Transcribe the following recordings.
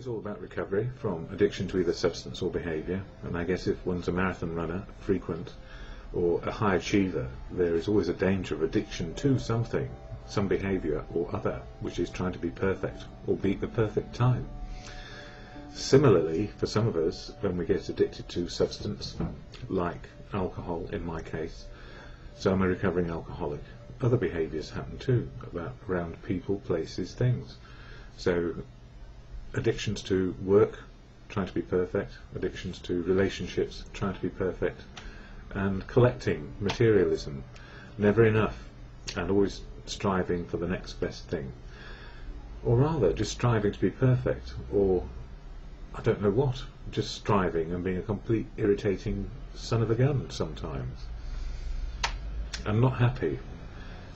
is all about recovery from addiction to either substance or behaviour, and I guess if one's a marathon runner, frequent, or a high achiever, there is always a danger of addiction to something, some behaviour or other, which is trying to be perfect, or beat the perfect time. Similarly, for some of us, when we get addicted to substance, like alcohol in my case, so I'm a recovering alcoholic, other behaviours happen too, around people, places, things. So addictions to work, trying to be perfect, addictions to relationships, trying to be perfect, and collecting, materialism, never enough, and always striving for the next best thing. Or rather, just striving to be perfect, or I don't know what, just striving and being a complete irritating son of a gun sometimes, and not happy.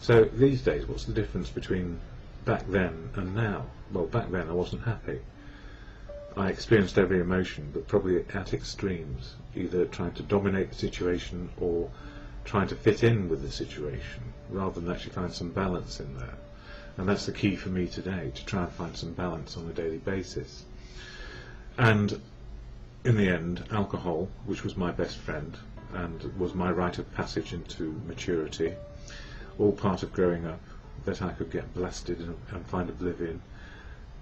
So these days, what's the difference between back then and now? Well, back then I wasn't happy. I experienced every emotion, but probably at extremes, either trying to dominate the situation or trying to fit in with the situation, rather than actually find some balance in there. And that's the key for me today, to try and find some balance on a daily basis. And in the end, alcohol, which was my best friend and was my rite of passage into maturity, all part of growing up, that I could get blasted and find oblivion,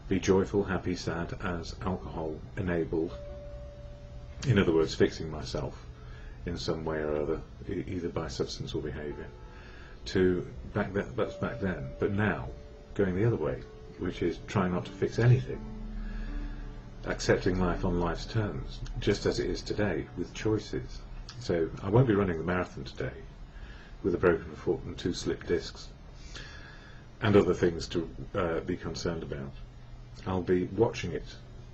be joyful, happy, sad, as alcohol enabled. In other words, fixing myself in some way or other, either by substance or behaviour. To back then, that's back then. But now, going the other way, which is trying not to fix anything, accepting life on life's terms, just as it is today, with choices. So I won't be running the marathon today with a broken foot and 2 slipped discs and other things to be concerned about. I'll be watching it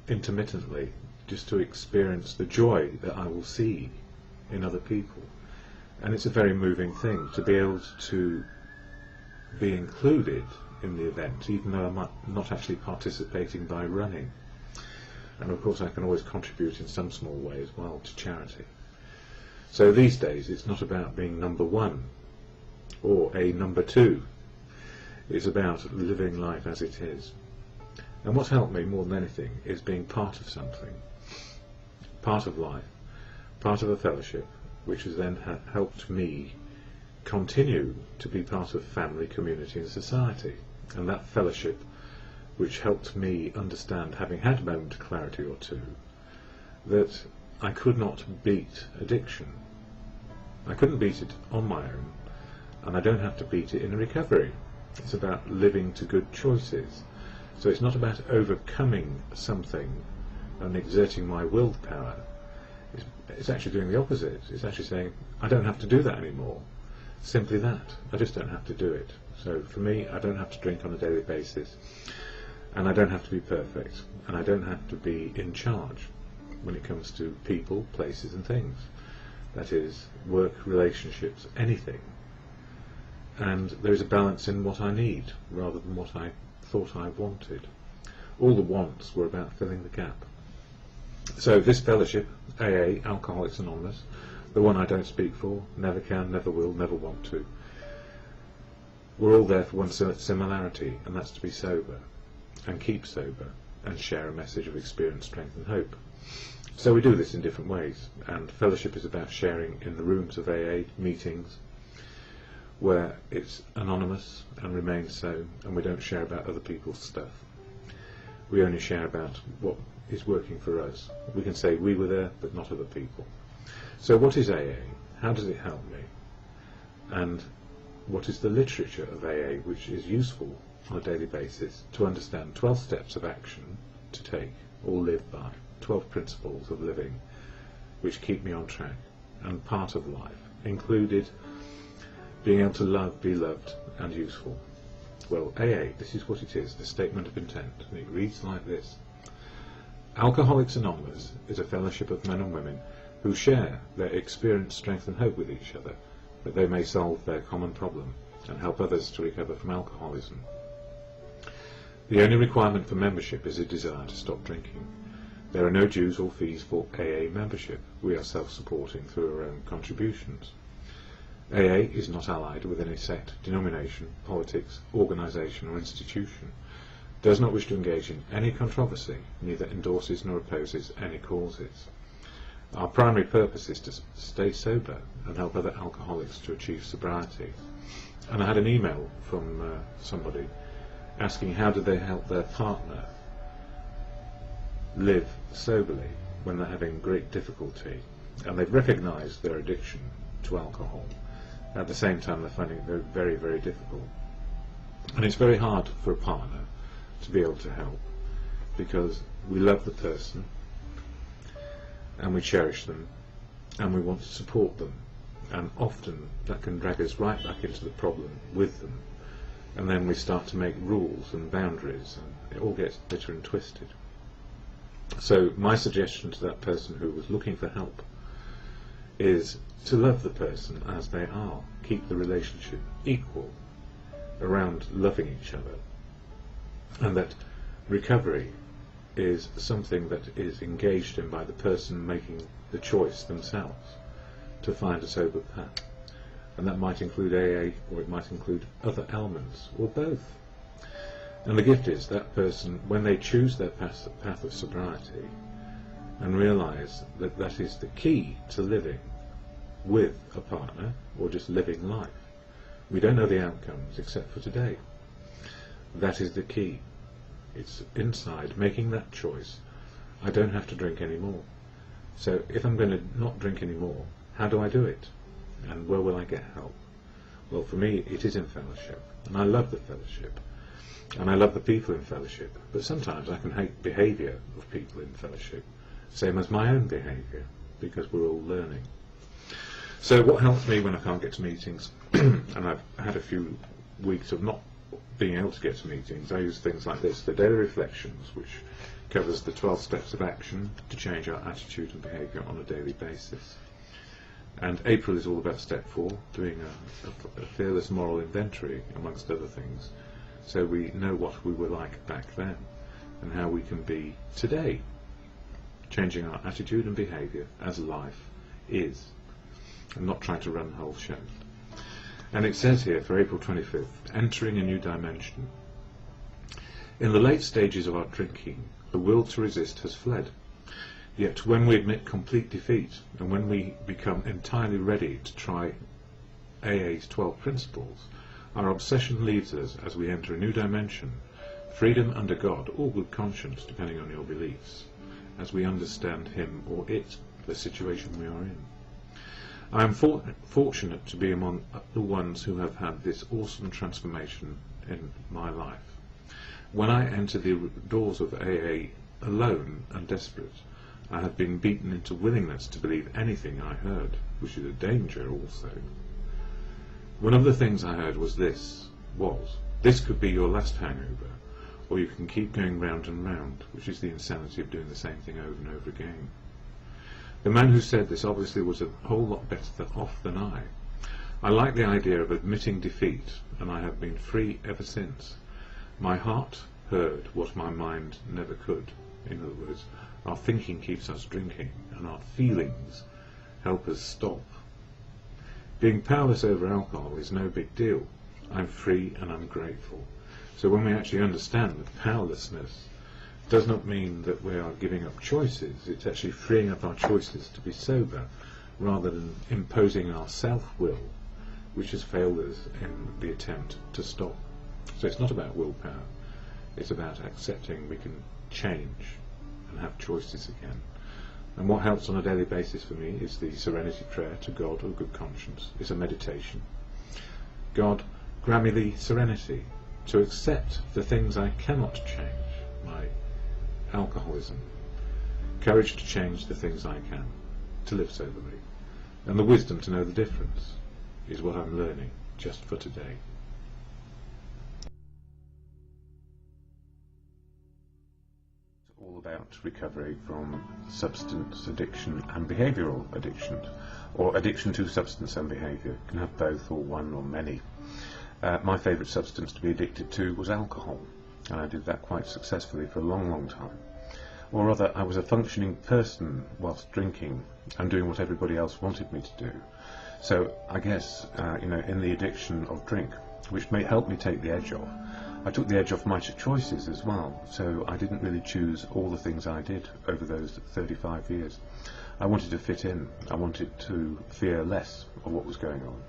intermittently, just to experience the joy that I will see in other people. And it's a very moving thing to be able to be included in the event, even though I'm not actually participating by running. And of course I can always contribute in some small way as well to charity. So these days it's not about being number 1 or a number 2. It's about living life as it is. And what's helped me more than anything is being part of something, part of life, part of a fellowship, which has then helped me continue to be part of family, community and society. And that fellowship, which helped me understand, having had a moment of clarity or two, that I could not beat addiction. I couldn't beat it on my own, and I don't have to beat it in a recovery. It's about living to good choices. So it's not about overcoming something and exerting my willpower. It's actually doing the opposite. It's actually saying, I don't have to do that anymore. Simply that. I just don't have to do it. So for me, I don't have to drink on a daily basis, and I don't have to be perfect, and I don't have to be in charge when it comes to people, places and things. That is, work, relationships, anything. And there is a balance in what I need, rather than what I thought I wanted. All the wants were about filling the gap. So this fellowship, AA, Alcoholics Anonymous, the one I don't speak for, never can, never will, never want to, we're all there for one similarity, and that's to be sober, and keep sober, and share a message of experience, strength and hope. So we do this in different ways, and fellowship is about sharing in the rooms of AA meetings, where it's anonymous and remains so, and we don't share about other people's stuff. We only share about what is working for us. We can say we were there, but not other people. So what is AA? How does it help me? And what is the literature of AA which is useful on a daily basis to understand 12 steps of action to take or live by, 12 principles of living which keep me on track and part of life, included being able to love, be loved and useful. Well, AA, this is what it is, the statement of intent, and it reads like this. Alcoholics Anonymous is a fellowship of men and women who share their experience, strength and hope with each other, that they may solve their common problem and help others to recover from alcoholism. The only requirement for membership is a desire to stop drinking. There are no dues or fees for AA membership. We are self-supporting through our own contributions. AA is not allied with any sect, denomination, politics, organisation or institution, does not wish to engage in any controversy, neither endorses nor opposes any causes. Our primary purpose is to stay sober and help other alcoholics to achieve sobriety. And I had an email from somebody asking how do they help their partner live soberly when they're having great difficulty, and they've recognised their addiction to alcohol. At the same time they're finding it very, very difficult. And it's very hard for a partner to be able to help, because we love the person and we cherish them and we want to support them, and often that can drag us right back into the problem with them, and then we start to make rules and boundaries and it all gets bitter and twisted. So my suggestion to that person who was looking for help is to love the person as they are, keep the relationship equal around loving each other, and that recovery is something that is engaged in by the person making the choice themselves to find a sober path. And that might include AA, or it might include other elements, or both. And the gift is that person, when they choose their path of sobriety and realise that that is the key to living with a partner or just living life. We don't know the outcomes except for today. That is the key. It's inside making that choice. I don't have to drink anymore. So if I'm going to not drink anymore, how do I do it? And where will I get help? Well, for me it is in fellowship, and I love the fellowship, and I love the people in fellowship, but sometimes I can hate behaviour of people in fellowship, same as my own behaviour, because we're all learning. So what helps me when I can't get to meetings, and I've had a few weeks of not being able to get to meetings, I use things like this, the Daily Reflections, which covers the 12 steps of action to change our attitude and behaviour on a daily basis. And April is all about step 4, doing a fearless moral inventory, amongst other things, so we know what we were like back then and how we can be today, changing our attitude and behaviour as life is, and not trying to run the whole show. And it says here for April 25th, entering a new dimension. In the late stages of our drinking, the will to resist has fled. Yet when we admit complete defeat, and when we become entirely ready to try AA's 12 principles, our obsession leaves us as we enter a new dimension, freedom under God, or good conscience, depending on your beliefs, as we understand him or it, the situation we are in. I am fortunate to be among the ones who have had this awesome transformation in my life. When I entered the doors of AA alone and desperate, I had been beaten into willingness to believe anything I heard, which is a danger also. One of the things I heard was this could be your last hangover, or you can keep going round and round, which is the insanity of doing the same thing over and over again. The man who said this obviously was a whole lot better off than I. I like the idea of admitting defeat, and I have been free ever since. My heart heard what my mind never could. In other words, our thinking keeps us drinking, and our feelings help us stop. Being powerless over alcohol is no big deal. I'm free and I'm grateful. So when we actually understand that powerlessness does not mean that we are giving up choices, it's actually freeing up our choices to be sober, rather than imposing our self-will, which has failed us in the attempt to stop. So it's not about willpower, it's about accepting we can change and have choices again. And what helps on a daily basis for me is the serenity prayer to God or good conscience. It's a meditation. God, grant me the serenity to accept the things I cannot change, my alcoholism, courage to change the things I can, to live soberly, and the wisdom to know the difference is what I'm learning just for today. All about recovery from substance addiction and behavioural addiction, or addiction to substance and behaviour. You can have both, or one, or many. My favourite substance to be addicted to was alcohol, and I did that quite successfully for a long, long time. Or rather, I was a functioning person whilst drinking and doing what everybody else wanted me to do. So I guess, in the addiction of drink, which may help me take the edge off, I took the edge off my choices as well, so I didn't really choose all the things I did over those 35 years. I wanted to fit in. I wanted to fear less of what was going on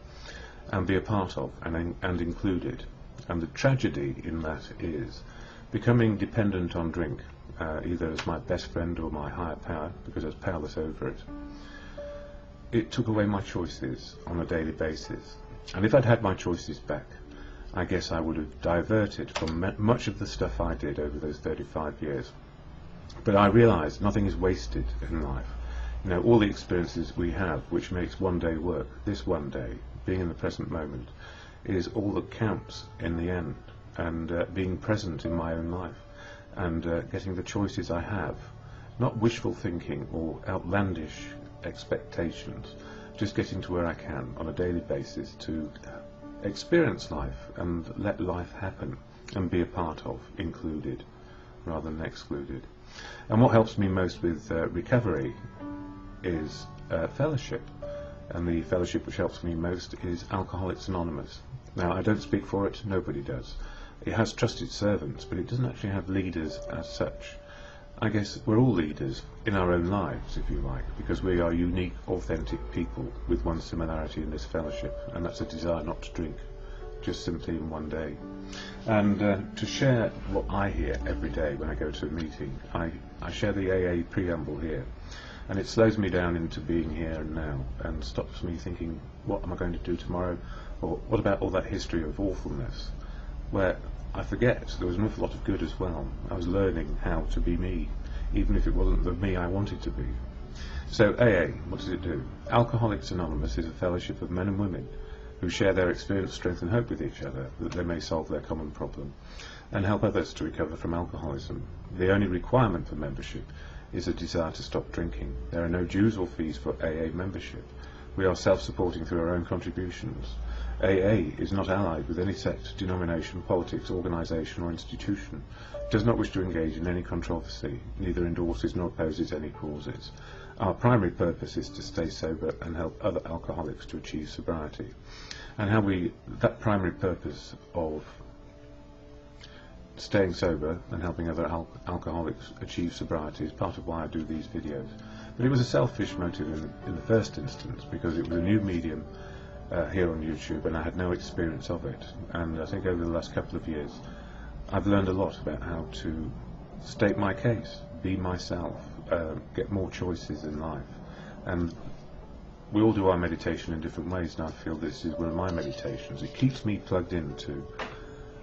and be a part of and included. And the tragedy in that is becoming dependent on drink, either as my best friend or my higher power, because I was powerless over it. It took away my choices on a daily basis. And if I'd had my choices back, I guess I would have diverted from much of the stuff I did over those 35 years. But I realised nothing is wasted in life. You know, all the experiences we have, which makes one day work, this one day, being in the present moment, is all that counts in the end. And being present in my own life, and getting the choices I have, not wishful thinking or outlandish expectations, just getting to where I can on a daily basis to experience life and let life happen and be a part of, included rather than excluded. And what helps me most with recovery is fellowship, and the fellowship which helps me most is Alcoholics Anonymous. Now, I don't speak for it, nobody does. It has trusted servants, but it doesn't actually have leaders as such. I guess we're all leaders in our own lives, if you like, because we are unique, authentic people with one similarity in this fellowship, and that's a desire not to drink, just simply in one day. And to share what I hear every day when I go to a meeting, I share the AA preamble here, and it slows me down into being here and now, and stops me thinking, what am I going to do tomorrow, or what about all that history of awfulness, where I forget there was an awful lot of good as well. I was learning how to be me, even if it wasn't the me I wanted to be. So AA, what does it do? Alcoholics Anonymous is a fellowship of men and women who share their experience, strength and hope with each other, that they may solve their common problem and help others to recover from alcoholism. The only requirement for membership is a desire to stop drinking. There are no dues or fees for AA membership. We are self-supporting through our own contributions. AA is not allied with any sect, denomination, politics, organisation or institution. It does not wish to engage in any controversy, neither endorses nor opposes any causes. Our primary purpose is to stay sober and help other alcoholics to achieve sobriety. And that primary purpose of staying sober and helping other alcoholics achieve sobriety is part of why I do these videos. But it was a selfish motive in the first instance, because it was a new medium here on YouTube, and I had no experience of it. And I think over the last couple of years I've learned a lot about how to state my case, be myself, get more choices in life. And we all do our meditation in different ways, and I feel this is one of my meditations. It keeps me plugged into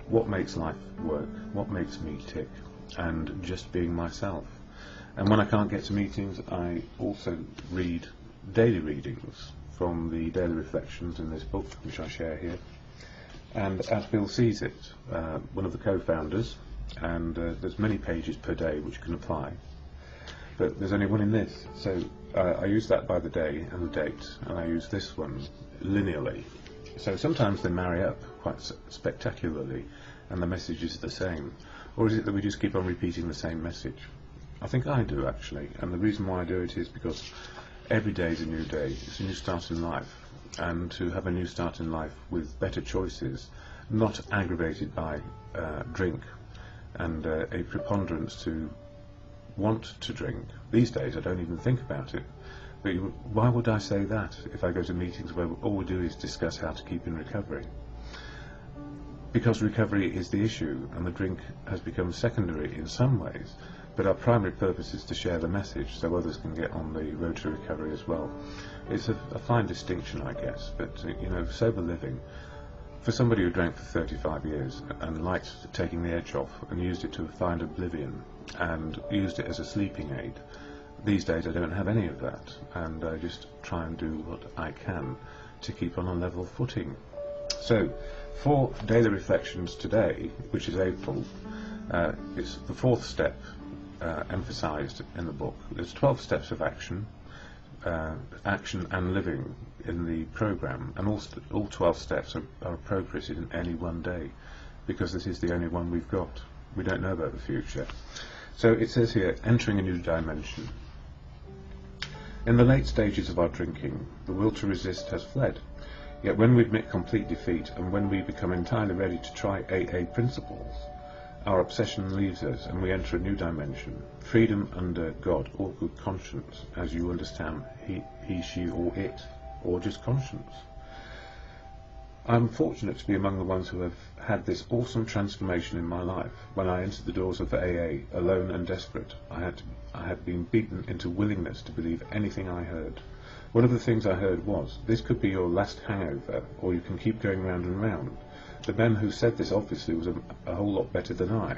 what makes life work, what makes me tick, and just being myself. And when I can't get to meetings, I also read daily readings from the daily reflections in this book, which I share here. And as Bill sees it, one of the co-founders, and there's many pages per day which can apply, but there's only one in this, so I use that by the day and the date, and I use this one linearly. So sometimes they marry up quite spectacularly, and the message is the same. Or is it that we just keep on repeating the same message? I think I do, actually, and the reason why I do it is because every day is a new day. It's a new start in life, and to have a new start in life with better choices, not aggravated by drink and a preponderance to want to drink. These days I don't even think about it. But why would I say that if I go to meetings where all we do is discuss how to keep in recovery? Because recovery is the issue, and the drink has become secondary in some ways, but our primary purpose is to share the message so others can get on the road to recovery as well. It's a fine distinction, I guess, but you know, sober living, for somebody who drank for 35 years and liked taking the edge off and used it to find oblivion and used it as a sleeping aid, these days I don't have any of that, and I just try and do what I can to keep on a level footing. So, for daily reflections today, which is April, it's the fourth step emphasised in the book. There's 12 steps of action and living in the programme, and all 12 steps are appropriate in any one day, because this is the only one we've got. We don't know about the future. So it says here, entering a new dimension. In the late stages of our drinking, the will to resist has fled. Yet when we admit complete defeat, and when we become entirely ready to try AA principles, our obsession leaves us and we enter a new dimension, freedom under God, or good conscience, as you understand, he, she, or it, or just conscience. I'm fortunate to be among the ones who have had this awesome transformation in my life. When I entered the doors of AA, alone and desperate, I had been beaten into willingness to believe anything I heard. One of the things I heard was, this could be your last hangover, or you can keep going round and round. The man who said this obviously was a whole lot better than I.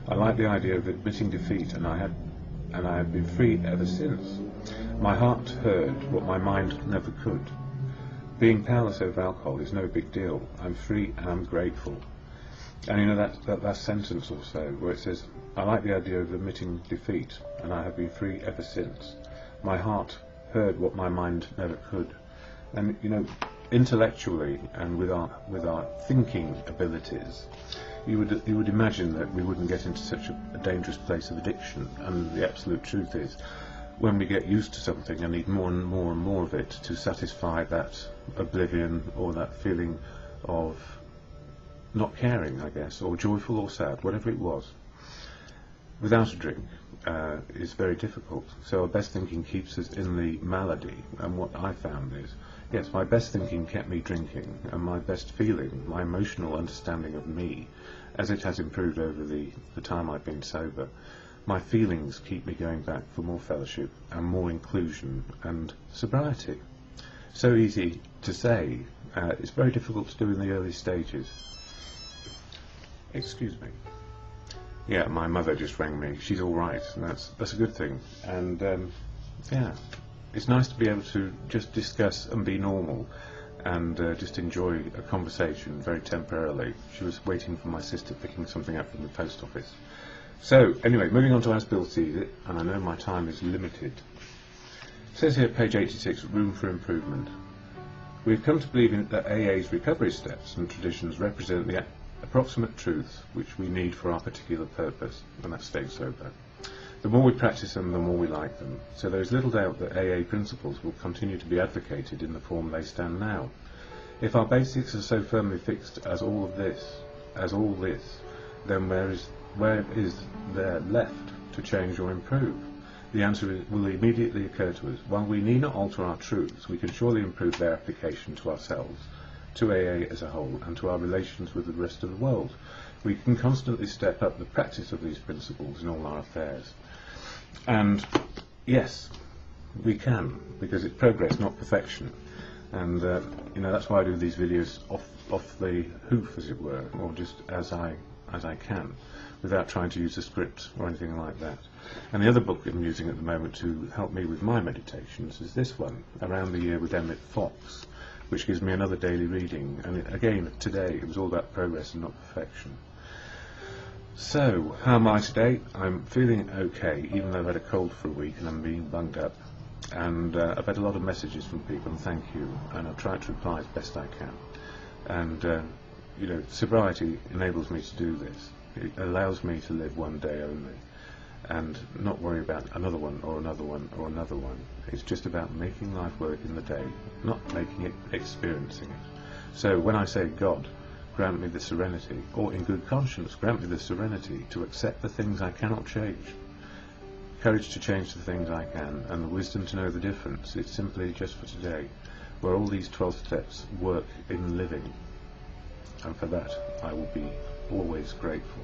I liked the idea of admitting defeat, and I had been free ever since. My heart heard what my mind never could. Being powerless over alcohol is no big deal. I'm free and I'm grateful. And you know that last sentence or so, where it says, I like the idea of admitting defeat, and I have been free ever since. My heart heard what my mind never could. And you know, intellectually and with our thinking abilities, you would imagine that we wouldn't get into such a dangerous place of addiction. And the absolute truth is, when we get used to something and need more and more and more of it to satisfy that oblivion or that feeling of not caring, I guess, or joyful or sad, whatever it was, without a drink is very difficult. So our best thinking keeps us in the malady, and what I found is, yes, my best thinking kept me drinking, and my best feeling, my emotional understanding of me, as it has improved over the time I've been sober, my feelings keep me going back for more fellowship and more inclusion and sobriety. So easy to say, it's very difficult to do in the early stages. Excuse me. Yeah, my mother just rang me. She's all right, and that's a good thing. And yeah, it's nice to be able to just discuss and be normal and just enjoy a conversation very temporarily. She was waiting for my sister picking something up from the post office. So, anyway, moving on to as Bill sees it, and I know my time is limited. It says here, page 86, room for improvement. We've come to believe that AA's recovery steps and traditions represent the approximate truth which we need for our particular purpose, and that's staying sober. The more we practice them, the more we like them, so there is little doubt that AA principles will continue to be advocated in the form they stand now. If our basics are so firmly fixed as all this, then where is there left to change or improve? The answer will immediately occur to us. While we need not alter our truths, we can surely improve their application to ourselves, to AA as a whole, and to our relations with the rest of the world. We can constantly step up the practice of these principles in all our affairs. And yes, we can, because it's progress, not perfection. And you know, that's why I do these videos off the hoof, as it were, or just as I can, without trying to use a script or anything like that. And the other book I'm using at the moment to help me with my meditations is this one, Around the Year with Emmett Fox, which gives me another daily reading. And again, today, it was all about progress and not perfection. So, how am I today? I'm feeling okay, even though I've had a cold for a week and I'm being bunged up. And I've had a lot of messages from people, and thank you, and I've tried to reply as best I can. And you know, sobriety enables me to do this. It allows me to live one day only and not worry about another one or another one or another one. It's just about making life work in the day, not making it, experiencing it. So when I say, God, grant me the serenity, or in good conscience, grant me the serenity to accept the things I cannot change, courage to change the things I can, and the wisdom to know the difference, it's simply just for today, where all these 12 steps work in living. And for that, I will be always grateful.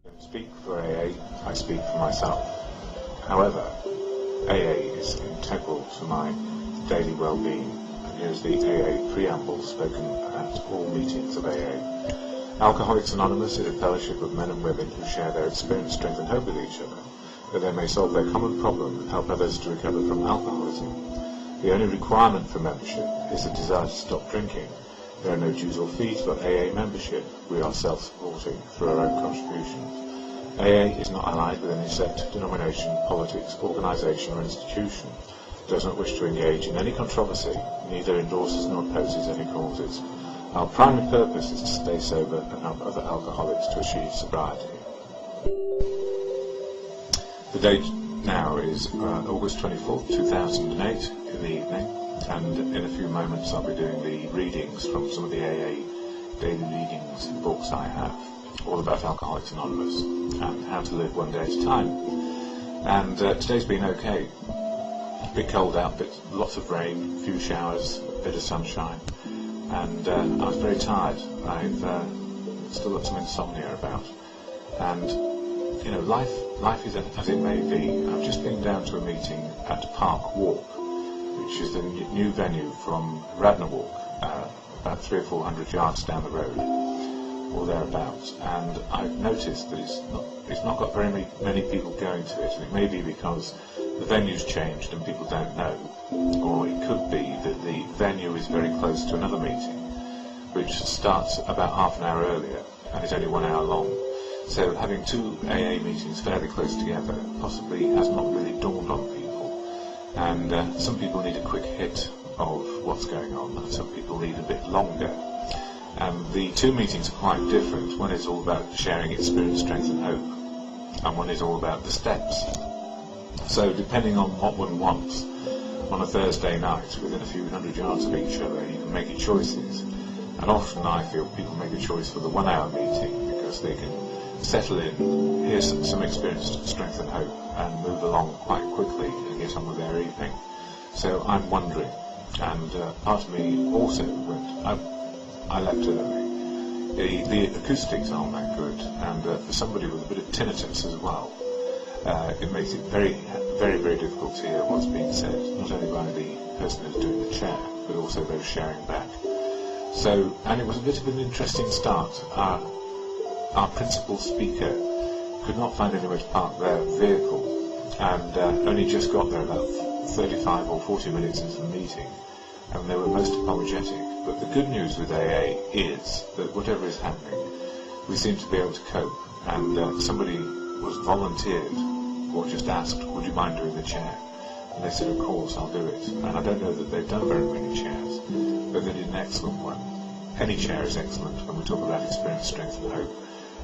I speak for AA, I speak for myself. However, AA is integral to my daily well-being, and here's the AA preamble spoken at all meetings of AA. Alcoholics Anonymous is a fellowship of men and women who share their experience, strength and hope with each other, that they may solve their common problem and help others to recover from alcoholism. The only requirement for membership is a desire to stop drinking. There are no dues or fees for AA membership. We are self-supporting through our own contributions. AA is not allied with any sect, denomination, politics, organisation or institution. It does not wish to engage in any controversy, neither endorses nor opposes any causes. Our primary purpose is to stay sober and help other alcoholics to achieve sobriety. The date now is August 24th, 2008 in the evening, and in a few moments I'll be doing the readings from some of the AA daily readings books I have, all about Alcoholics Anonymous and how to live one day at a time. And today's been okay. A bit cold out, lots of rain, a few showers, a bit of sunshine, and I was very tired. I've still got some insomnia about, and you know, life is as it may be. I've just been down to a meeting at Park Walk, which is the new venue from Radnor Walk, about 300 or 400 yards down the road, or thereabouts. And I've noticed that it's not got very many people going to it, and it may be because the venue's changed and people don't know, or it could be that the venue is very close to another meeting, which starts about half an hour earlier and is only 1 hour long. So having two AA meetings fairly close together possibly has not really dawned on people, and some people need a quick hit of what's going on, and some people need a bit longer. The two meetings are quite different. One is all about sharing experience, strength and hope, and one is all about the steps. So depending on what one wants, on a Thursday night, within a few hundred yards of each other, you can make your choices. And often I feel people make a choice for the 1 hour meeting because they can settle in, hear some experience, strength and hope, and move along quite quickly and get on with their evening. So I'm wondering, and part of me also went, I left early. The acoustics aren't that good, and for somebody with a bit of tinnitus as well, it makes it very, very, very difficult to hear what's being said, not only by the person who's doing the chair, but also those sharing back. So, and it was a bit of an interesting start. Our principal speaker could not find anywhere to park their vehicle, and only just got there about 35 or 40 minutes into the meeting, and they were most apologetic. But the good news with AA is that whatever is happening, we seem to be able to cope, and somebody was volunteered or just asked, would you mind doing the chair? And they said, of course, I'll do it. And I don't know that they've done very many chairs, but they did an excellent one. Any chair is excellent when we talk about experience, strength and hope.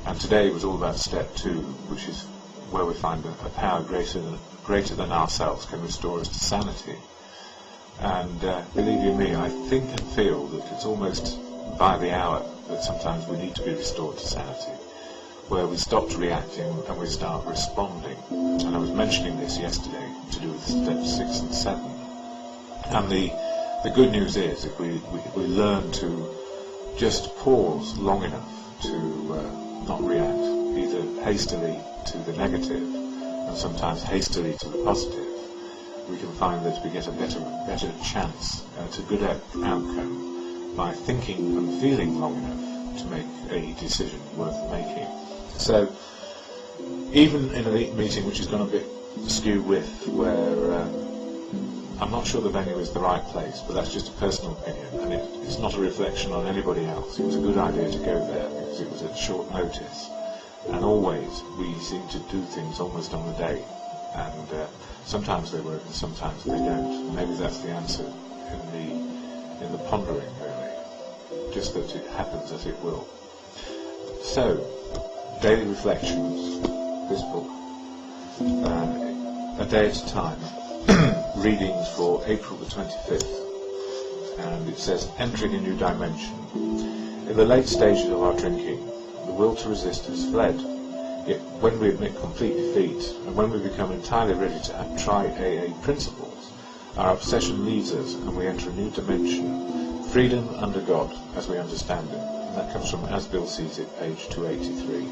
And today was all about step 2, which is where we find a power greater than ourselves can restore us to sanity. And believe you me, I think and feel that it's almost by the hour that sometimes we need to be restored to sanity, where we stop reacting and we start responding. And I was mentioning this yesterday to do with steps 6 and 7. And the good news is if we learn to just pause long enough to not react, either hastily to the negative and sometimes hastily to the positive, we can find that we get a better chance at a good outcome by thinking and feeling long enough to make a decision worth making. So, even in a meeting which has gone a bit skew with, where I'm not sure the venue is the right place, but that's just a personal opinion, and it's not a reflection on anybody else. It was a good idea to go there because it was at short notice, and always we seem to do things almost on the day, and sometimes they work and sometimes they don't. Maybe that's the answer in the pondering, really, just that it happens as it will. So, daily reflections, this book, a day at a time. Readings for April the 25th, and it says, entering a new dimension. In the late stages of our drinking, the will to resist has fled. Yet when we admit complete defeat, and when we become entirely ready to try AA principles, our obsession leaves us and we enter a new dimension, freedom under God as we understand it. And that comes from As Bill Sees It, page 283.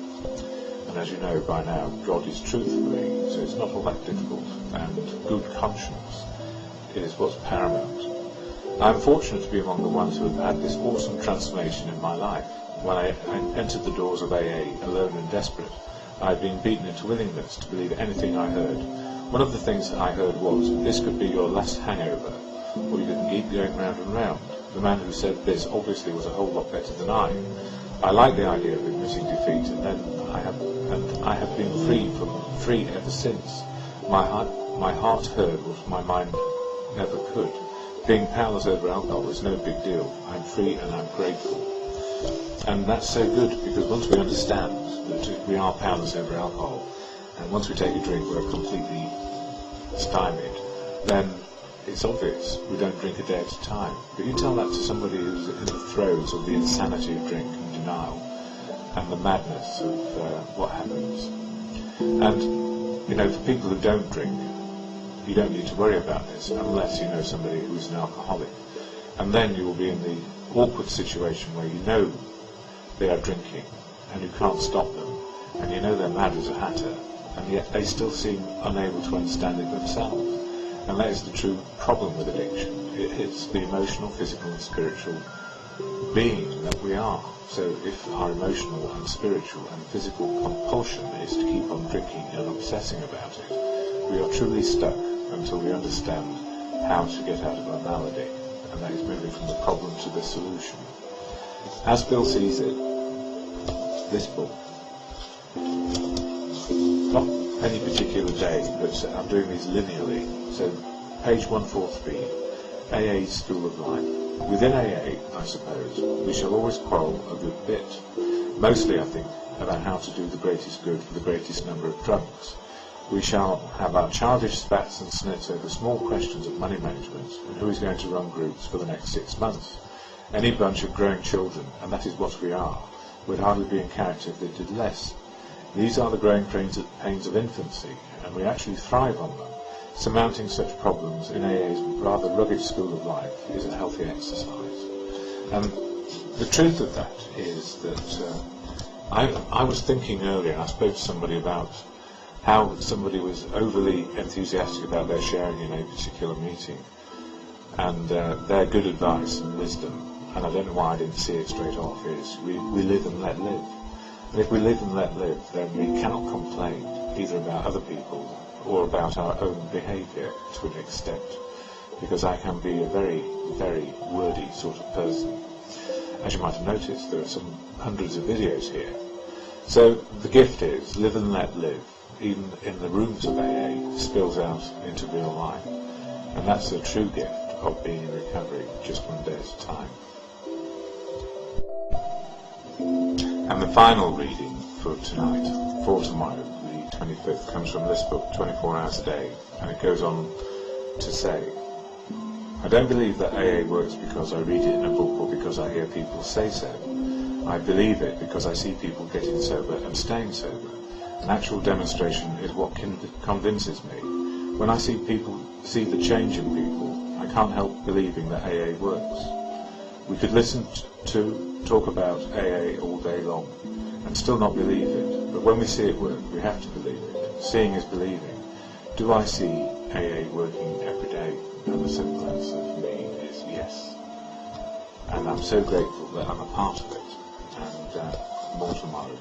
And as you know by now, God is truth for me, so it's not all that difficult, and good conscience is what's paramount. I'm fortunate to be among the ones who have had this awesome transformation in my life. When I entered the doors of AA alone and desperate, I had been beaten into willingness to believe anything I heard. One of the things that I heard was, this could be your last hangover, or you can keep going round and round. The man who said this obviously was a whole lot better than I. I like the idea of admitting defeat, and I have been free ever since. My heart heard what my mind never could. being powerless over alcohol is no big deal. I'm free and I'm grateful. And that's so good, because once we understand that we are powerless over alcohol, and once we take a drink we're completely stymied, then it's obvious we don't drink a day at a time. But you tell that to somebody who's in the throes of the insanity of drink and denial and the madness of what happens. And, you know, for people who don't drink, you don't need to worry about this unless you know somebody who's an alcoholic. And then you will be in the awkward situation where you know they are drinking and you can't stop them, and you know they're mad as a hatter, and yet they still seem unable to understand it themselves. And that is the true problem with addiction. It hits the emotional, physical and spiritual being that we are. So if our emotional and spiritual and physical compulsion is to keep on drinking and obsessing about it, we are truly stuck until we understand how to get out of our malady, and that is moving from the problem to the solution. As Bill sees it, this book, not any particular day, but I'm doing these linearly, so page 143, AA's School of Life. Within AA, I suppose, we shall always quarrel a good bit, mostly, I think, about how to do the greatest good for the greatest number of drunks. We shall have our childish spats and snits over small questions of money management and who is going to run groups for the next 6 months. Any bunch of growing children, and that is what we are, would hardly be in character if they did less. These are the growing pains of infancy, and we actually thrive on them. Surmounting such problems in AA's rather rugged school of life is a healthy exercise. And the truth of that is that I was thinking earlier, I spoke to somebody about how somebody was overly enthusiastic about their sharing in a particular meeting, and their good advice and wisdom, and I don't know why I didn't see it straight off, is we live and let live. And if we live and let live, then we cannot complain either about other people or about our own behaviour to an extent, because I can be a very, very wordy sort of person. As you might have noticed, there are some hundreds of videos here. So the gift is live and let live, even in the rooms of AA, spills out into real life. And that's the true gift of being in recovery just one day at a time. And the final reading for tonight, for tomorrow, the 25th, comes from this book, 24 Hours a Day, and it goes on to say, I don't believe that AA works because I read it in a book or because I hear people say so. I believe it because I see people getting sober and staying sober. An actual demonstration is what convinces me. When I see the change in people, I can't help believing that AA works. We could listen to talk about AA all day long and still not believe it, but when we see it work, we have to believe it. Seeing is believing. Do I see AA working every day? And the simple answer for me is yes. And I'm so grateful that I'm a part of it, and more tomorrow.